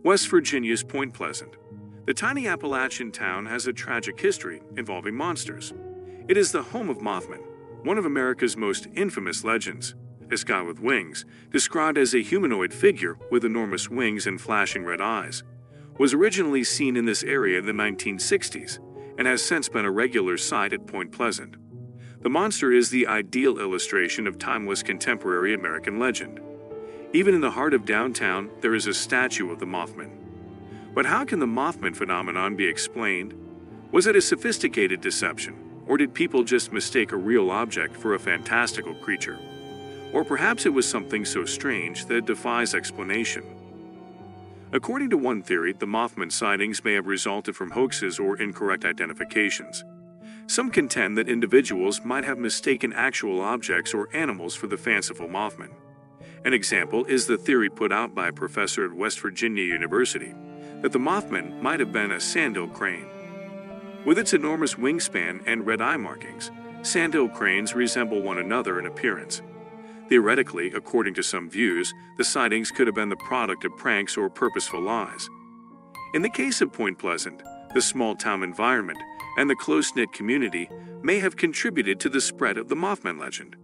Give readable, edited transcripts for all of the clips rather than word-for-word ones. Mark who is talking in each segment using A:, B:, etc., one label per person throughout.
A: West Virginia's Point Pleasant. The tiny Appalachian town has a tragic history involving monsters. It is the home of Mothman, one of America's most infamous legends. This guy with wings, described as a humanoid figure with enormous wings and flashing red eyes, was originally seen in this area in the 1960s and has since been a regular sight at Point Pleasant. The monster is the ideal illustration of timeless contemporary American legend. Even in the heart of downtown, there is a statue of the Mothman. But how can the Mothman phenomenon be explained? Was it a sophisticated deception, or did people just mistake a real object for a fantastical creature? Or perhaps it was something so strange that it defies explanation. According to one theory, the Mothman sightings may have resulted from hoaxes or incorrect identifications. Some contend that individuals might have mistaken actual objects or animals for the fanciful Mothman. An example is the theory put out by a professor at West Virginia University that the Mothman might have been a sandhill crane. With its enormous wingspan and red eye markings, sandhill cranes resemble one another in appearance. Theoretically, according to some views, the sightings could have been the product of pranks or purposeful lies. In the case of Point Pleasant, the small-town environment and the close-knit community may have contributed to the spread of the Mothman legend.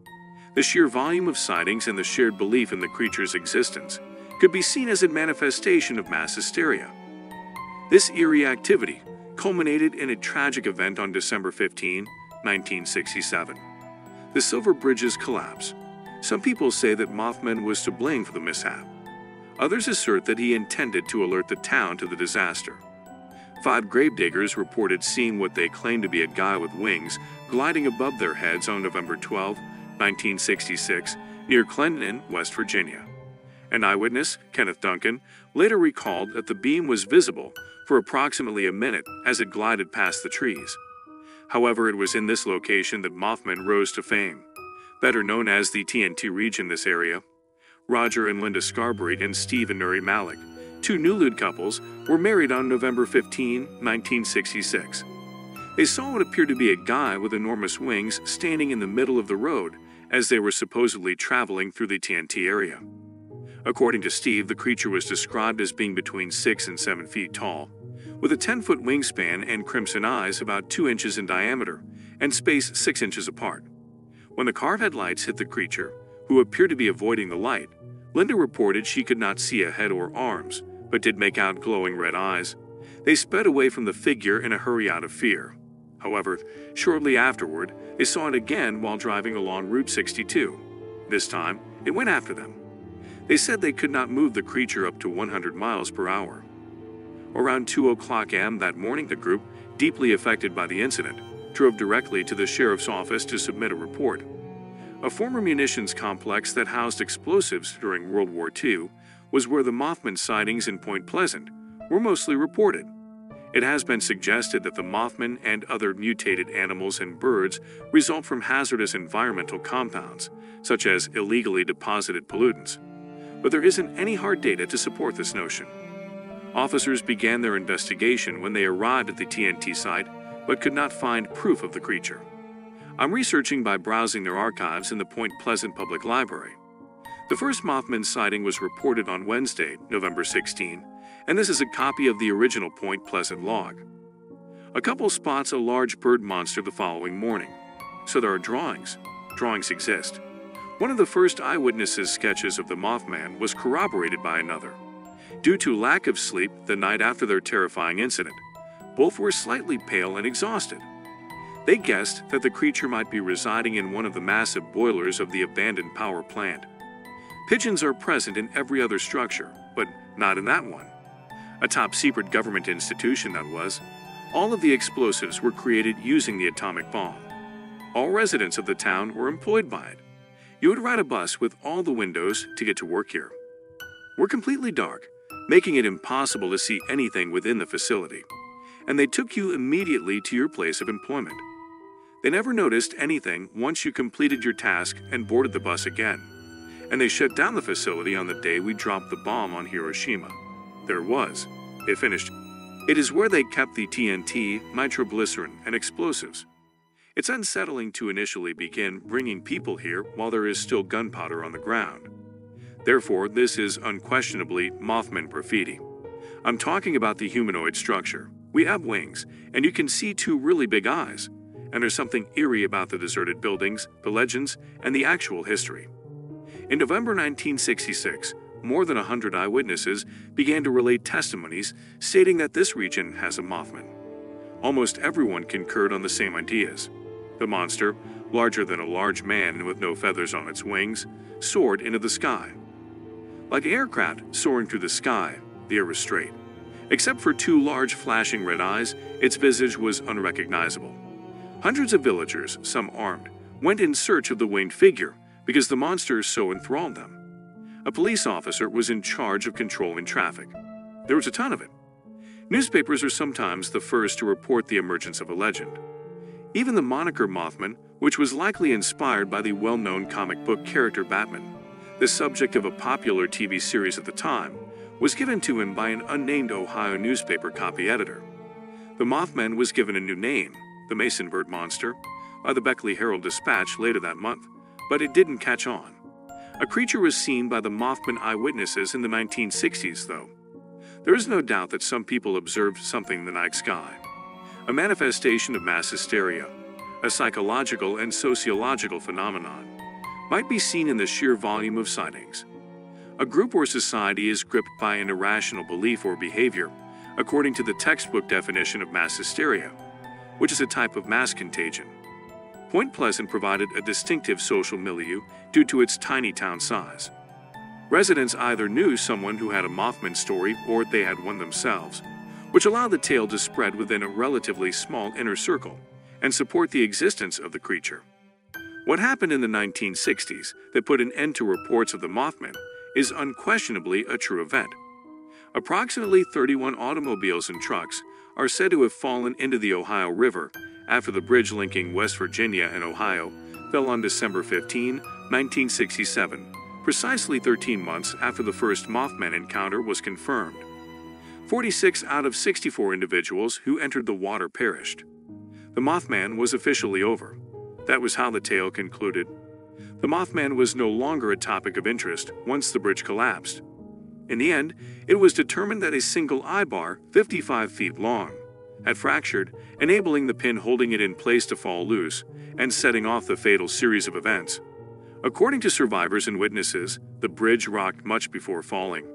A: The sheer volume of sightings and the shared belief in the creature's existence could be seen as a manifestation of mass hysteria. This eerie activity culminated in a tragic event on December 15, 1967. The Silver Bridge's collapse. Some people say that Mothman was to blame for the mishap. Others assert that he intended to alert the town to the disaster. 5 gravediggers reported seeing what they claimed to be a guy with wings gliding above their heads on November 12, 1966, near Clinton, West Virginia. An eyewitness, Kenneth Duncan, later recalled that the beam was visible for approximately a minute as it glided past the trees. However, it was in this location that Mothman rose to fame. Better known as the TNT region, this area. Roger and Linda Scarberry and Steve and Nuri Malik, 2 Nulud couples, were married on November 15, 1966. They saw what appeared to be a guy with enormous wings standing in the middle of the road as they were supposedly traveling through the TNT area. According to Steve, the creature was described as being between 6 and 7 feet tall, with a 10-foot wingspan and crimson eyes about 2 inches in diameter and spaced 6 inches apart. When the car headlights hit the creature, who appeared to be avoiding the light, Linda reported she could not see a head or arms, but did make out glowing red eyes. They sped away from the figure in a hurry out of fear. However, shortly afterward, they saw it again while driving along Route 62. This time, it went after them. They said they could not move the creature up to 100 miles per hour. Around 2:00 a.m. that morning, the group, deeply affected by the incident, drove directly to the sheriff's office to submit a report. A former munitions complex that housed explosives during World War II was where the Mothman sightings in Point Pleasant were mostly reported. It has been suggested that the Mothman and other mutated animals and birds result from hazardous environmental compounds, such as illegally deposited pollutants. But there isn't any hard data to support this notion. Officers began their investigation when they arrived at the TNT site, but could not find proof of the creature. I'm researching by browsing their archives in the Point Pleasant Public Library. The first Mothman sighting was reported on Wednesday, November 16, and this is a copy of the original Point Pleasant log. A couple spots a large bird monster the following morning. So there are drawings. Drawings exist. One of the first eyewitnesses' sketches of the Mothman was corroborated by another. Due to lack of sleep the night after their terrifying incident, both were slightly pale and exhausted. They guessed that the creature might be residing in one of the massive boilers of the abandoned power plant. Pigeons are present in every other structure, but not in that one. A top-secret government institution, that was. All of the explosives were created using the atomic bomb. All residents of the town were employed by it. You would ride a bus with all the windows to get to work here. We're completely dark, making it impossible to see anything within the facility. And they took you immediately to your place of employment. They never noticed anything once you completed your task and boarded the bus again. And they shut down the facility on the day we dropped the bomb on Hiroshima. There it was. It finished. It is where they kept the TNT, nitroglycerin, and explosives. It's unsettling to initially begin bringing people here while there is still gunpowder on the ground. Therefore, this is unquestionably Mothman graffiti. I'm talking about the humanoid structure. We have wings, and you can see two really big eyes. And there's something eerie about the deserted buildings, the legends, and the actual history. In November 1966, more than 100 eyewitnesses began to relate testimonies stating that this region has a Mothman. Almost everyone concurred on the same ideas. The monster, larger than a large man and with no feathers on its wings, soared into the sky. Like an aircraft soaring through the sky, the air was straight. Except for two large flashing red eyes, its visage was unrecognizable. Hundreds of villagers, some armed, went in search of the winged figure because the monster so enthralled them. A police officer was in charge of controlling traffic. There was a ton of it. Newspapers are sometimes the first to report the emergence of a legend. Even the moniker Mothman, which was likely inspired by the well-known comic book character Batman, the subject of a popular TV series at the time, was given to him by an unnamed Ohio newspaper copy editor. The Mothman was given a new name, the Mason Bird Monster, by the Beckley Herald-Dispatch later that month, but it didn't catch on. A creature was seen by the Mothman eyewitnesses in the 1960s, though. There is no doubt that some people observed something in the night sky. A manifestation of mass hysteria, a psychological and sociological phenomenon, might be seen in the sheer volume of sightings. A group or society is gripped by an irrational belief or behavior, according to the textbook definition of mass hysteria, which is a type of mass contagion. Point Pleasant provided a distinctive social milieu due to its tiny town size. Residents either knew someone who had a Mothman story or they had one themselves, which allowed the tale to spread within a relatively small inner circle and support the existence of the creature. What happened in the 1960s that put an end to reports of the Mothman is unquestionably a true event. Approximately 31 automobiles and trucks are said to have fallen into the Ohio River after the bridge linking West Virginia and Ohio fell on December 15, 1967, precisely 13 months after the first Mothman encounter was confirmed. 46 out of 64 individuals who entered the water perished. The Mothman was officially over. That was how the tale concluded. The Mothman was no longer a topic of interest once the bridge collapsed. In the end, it was determined that a single eyebar, 55 feet long, had fractured, enabling the pin holding it in place to fall loose and setting off the fatal series of events. According to survivors and witnesses, the bridge rocked much before falling.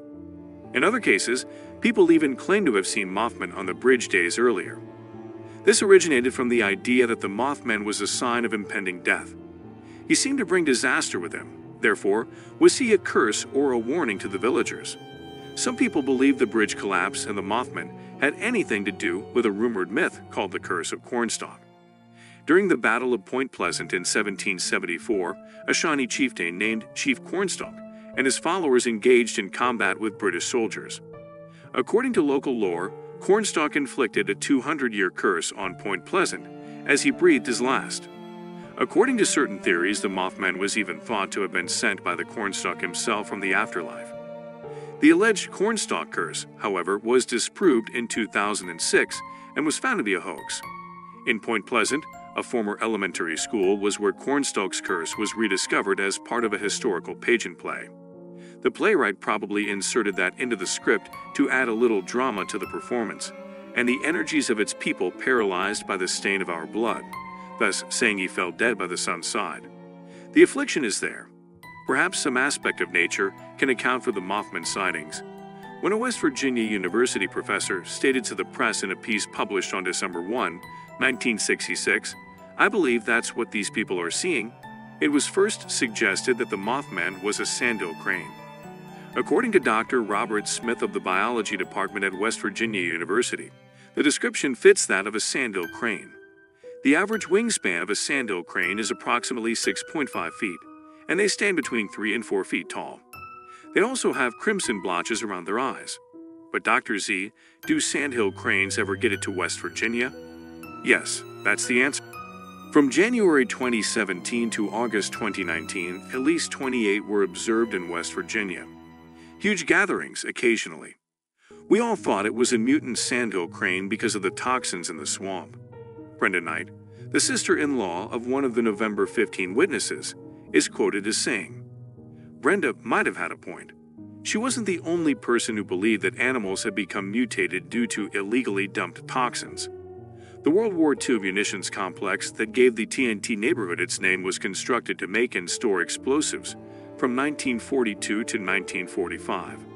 A: In other cases, people even claim to have seen Mothman on the bridge days earlier. This originated from the idea that the Mothman was a sign of impending death. He seemed to bring disaster with him. Therefore, was he a curse or a warning to the villagers? Some people believe the bridge collapse and the Mothman had anything to do with a rumored myth called the Curse of Cornstalk. During the Battle of Point Pleasant in 1774, a Shawnee chieftain named Chief Cornstalk and his followers engaged in combat with British soldiers. According to local lore, Cornstalk inflicted a 200-year curse on Point Pleasant as he breathed his last. According to certain theories, the Mothman was even thought to have been sent by the Cornstalk himself from the afterlife. The alleged Cornstalk curse, however, was disproved in 2006 and was found to be a hoax. In Point Pleasant, a former elementary school, was where Cornstalk's curse was rediscovered as part of a historical pageant play. The playwright probably inserted that into the script to add a little drama to the performance, and the energies of its people paralyzed by the stain of our blood, thus saying he fell dead by the sun's side. The affliction is there. Perhaps some aspect of nature can account for the Mothman sightings. When a West Virginia University professor stated to the press in a piece published on December 1, 1966, "I believe that's what these people are seeing," it was first suggested that the Mothman was a sandhill crane. According to Dr. Robert Smith of the biology department at West Virginia University, the description fits that of a sandhill crane. The average wingspan of a sandhill crane is approximately 6.5 feet, and they stand between 3 and 4 feet tall. They also have crimson blotches around their eyes. But Dr. Z, do sandhill cranes ever get it to West Virginia? Yes, that's the answer. From January 2017 to August 2019, at least 28 were observed in West Virginia. Huge gatherings occasionally. We all thought it was a mutant sandhill crane because of the toxins in the swamp. Brenda Knight, the sister-in-law of one of the November 15 witnesses, is quoted as saying, "Brenda might have had a point. She wasn't the only person who believed that animals had become mutated due to illegally dumped toxins. The World War II munitions complex that gave the TNT neighborhood its name was constructed to make and store explosives from 1942 to 1945.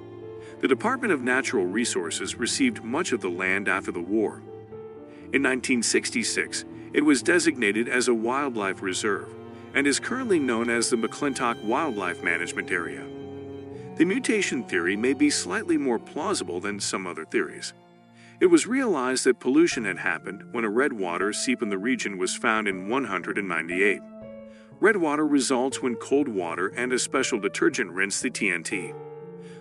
A: The Department of Natural Resources received much of the land after the war. In 1966, it was designated as a wildlife reserve and is currently known as the McClintock Wildlife Management Area. The mutation theory may be slightly more plausible than some other theories. It was realized that pollution had happened when a red water seep in the region was found in 198. Red water results when cold water and a special detergent rinse the TNT.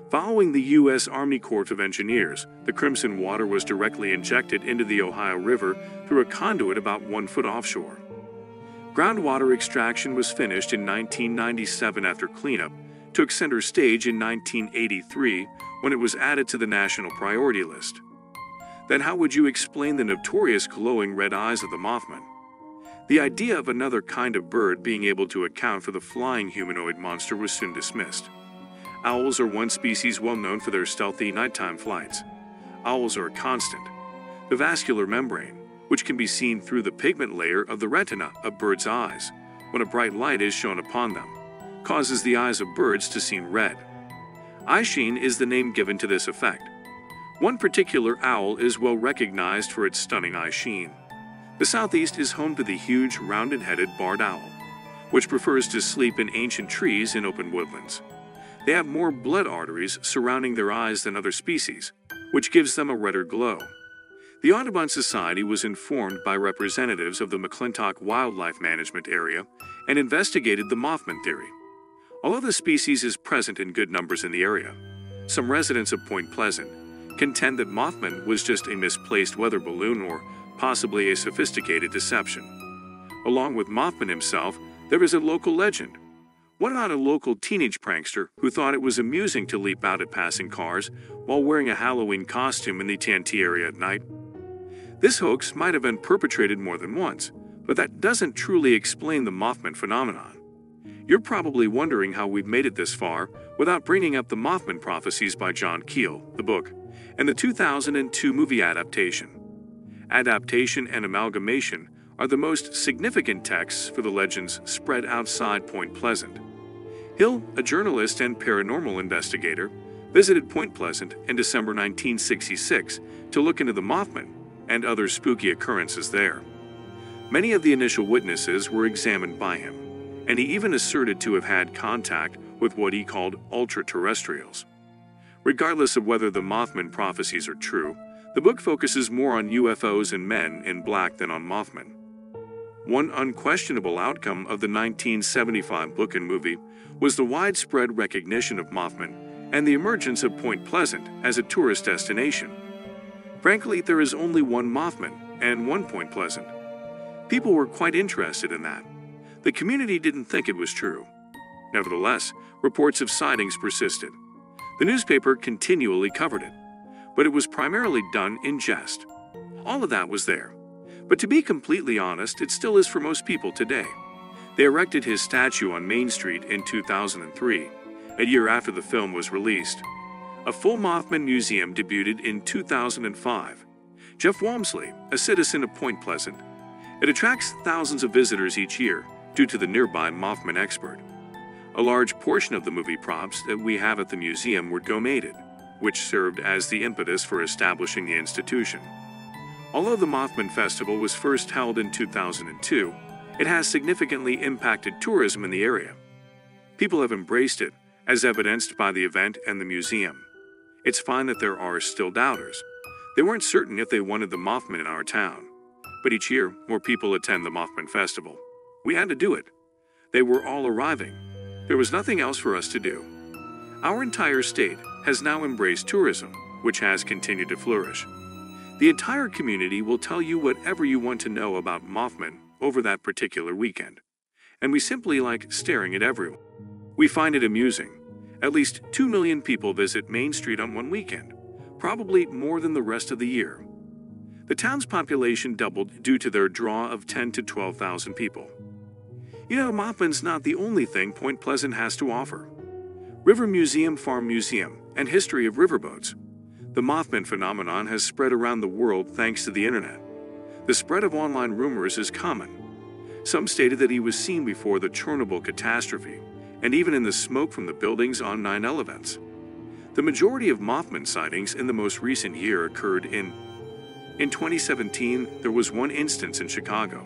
A: Following the U.S. Army Corps of Engineers, the crimson water was directly injected into the Ohio River through a conduit about 1 foot offshore. Groundwater extraction was finished in 1997 after cleanup, took center stage in 1983 when it was added to the national priority list. Then how would you explain the notorious glowing red eyes of the Mothman? The idea of another kind of bird being able to account for the flying humanoid monster was soon dismissed. Owls are one species well known for their stealthy nighttime flights. Owls are a constant. The vascular membrane, which can be seen through the pigment layer of the retina of birds' eyes when a bright light is shone upon them, causes the eyes of birds to seem red. Eyesheen is the name given to this effect. One particular owl is well recognized for its stunning eye sheen. The southeast is home to the huge, rounded-headed barred owl, which prefers to sleep in ancient trees in open woodlands. They have more blood arteries surrounding their eyes than other species, which gives them a redder glow. The Audubon Society was informed by representatives of the McClintock Wildlife Management Area and investigated the Mothman theory. Although the species is present in good numbers in the area, some residents of Point Pleasant contend that Mothman was just a misplaced weather balloon or possibly a sophisticated deception. Along with Mothman himself, there is a local legend. What about a local teenage prankster who thought it was amusing to leap out at passing cars while wearing a Halloween costume in the TNT area at night? This hoax might have been perpetrated more than once, but that doesn't truly explain the Mothman phenomenon. You're probably wondering how we've made it this far without bringing up the Mothman prophecies by John Keel, the book, and the 2002 movie adaptation. Adaptation and amalgamation are the most significant texts for the legends spread outside Point Pleasant. Hill, a journalist and paranormal investigator, visited Point Pleasant in December 1966 to look into the Mothman and other spooky occurrences there. Many of the initial witnesses were examined by him, and he even asserted to have had contact with what he called ultra-terrestrials. Regardless of whether the Mothman prophecies are true, the book focuses more on UFOs and men in black than on Mothman. One unquestionable outcome of the 1975 book and movie was the widespread recognition of Mothman and the emergence of Point Pleasant as a tourist destination. Frankly, there is only one Mothman and one Point Pleasant. People were quite interested in that. The community didn't think it was true. Nevertheless, reports of sightings persisted. The newspaper continually covered it, but it was primarily done in jest. All of that was there. But to be completely honest, it still is for most people today. They erected his statue on Main Street in 2003, a year after the film was released. A full Mothman museum debuted in 2005. Jeff Walmsley, a citizen of Point Pleasant. It attracts thousands of visitors each year due to the nearby Mothman expert. A large portion of the movie props that we have at the museum were donated, which served as the impetus for establishing the institution. Although the Mothman Festival was first held in 2002, it has significantly impacted tourism in the area. People have embraced it, as evidenced by the event and the museum. It's fine that there are still doubters. They weren't certain if they wanted the Mothman in our town. But each year, more people attend the Mothman Festival. We had to do it. They were all arriving. There was nothing else for us to do. Our entire state has now embraced tourism, which has continued to flourish. The entire community will tell you whatever you want to know about Mothman over that particular weekend. And we simply like staring at everyone. We find it amusing. At least 2 million people visit Main Street on one weekend, probably more than the rest of the year. The town's population doubled due to their draw of 10 to 12,000 people. You know, Mothman's not the only thing Point Pleasant has to offer. River Museum, Farm Museum, and History of Riverboats. The Mothman phenomenon has spread around the world thanks to the internet. The spread of online rumors is common. Some stated that he was seen before the Chernobyl catastrophe, and even in the smoke from the buildings on 9/11 events. The majority of Mothman sightings in the most recent year occurred in 2017, there was one instance in Chicago.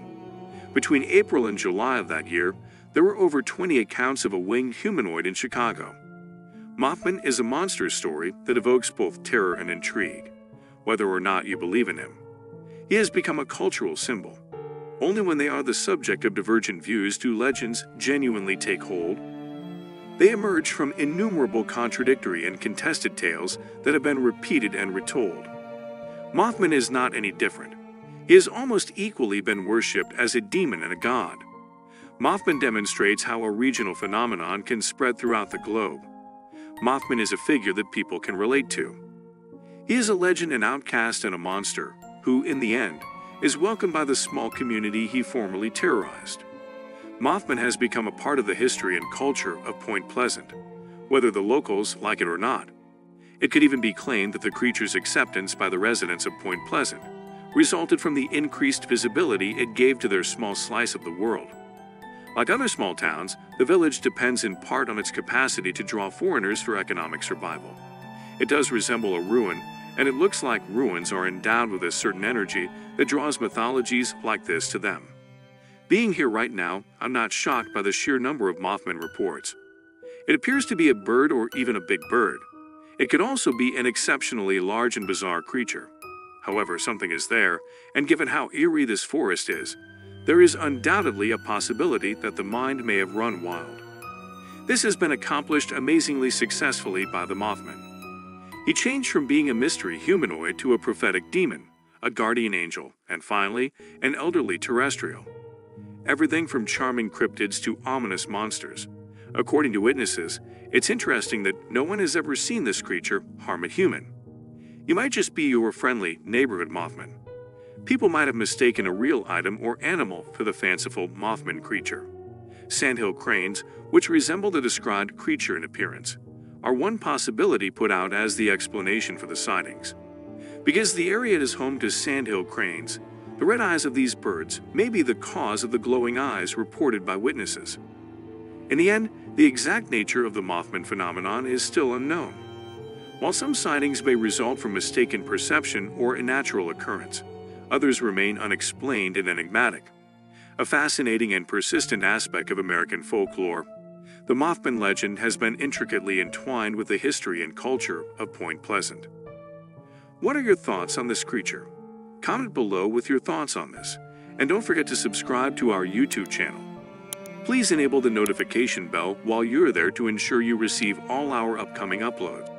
A: Between April and July of that year, there were over 20 accounts of a winged humanoid in Chicago. Mothman is a monster story that evokes both terror and intrigue, whether or not you believe in him. He has become a cultural symbol. Only when they are the subject of divergent views do legends genuinely take hold. They emerge from innumerable contradictory and contested tales that have been repeated and retold. Mothman is not any different. He has almost equally been worshipped as a demon and a god. Mothman demonstrates how a regional phenomenon can spread throughout the globe. Mothman is a figure that people can relate to. He is a legend, an outcast, and a monster who, in the end, is welcomed by the small community he formerly terrorized. Mothman has become a part of the history and culture of Point Pleasant, whether the locals like it or not. It could even be claimed that the creature's acceptance by the residents of Point Pleasant resulted from the increased visibility it gave to their small slice of the world. Like other small towns, the village depends in part on its capacity to draw foreigners for economic survival. It does resemble a ruin, and it looks like ruins are endowed with a certain energy that draws mythologies like this to them. Being here right now, I'm not shocked by the sheer number of Mothman reports. It appears to be a bird or even a big bird. It could also be an exceptionally large and bizarre creature. However, something is there, and given how eerie this forest is, there is undoubtedly a possibility that the mind may have run wild. This has been accomplished amazingly successfully by the Mothman. He changed from being a mystery humanoid to a prophetic demon, a guardian angel, and finally, an elderly terrestrial. Everything from charming cryptids to ominous monsters. According to witnesses, it's interesting that no one has ever seen this creature harm a human. You might just be your friendly neighborhood Mothman. People might have mistaken a real item or animal for the fanciful Mothman creature. Sandhill cranes, which resemble the described creature in appearance, are one possibility put out as the explanation for the sightings. Because the area is home to sandhill cranes, the red eyes of these birds may be the cause of the glowing eyes reported by witnesses. In the end, the exact nature of the Mothman phenomenon is still unknown. While some sightings may result from mistaken perception or a natural occurrence, others remain unexplained and enigmatic. A fascinating and persistent aspect of American folklore, the Mothman legend has been intricately entwined with the history and culture of Point Pleasant. What are your thoughts on this creature? Comment below with your thoughts on this, and don't forget to subscribe to our YouTube channel. Please enable the notification bell while you're there to ensure you receive all our upcoming uploads.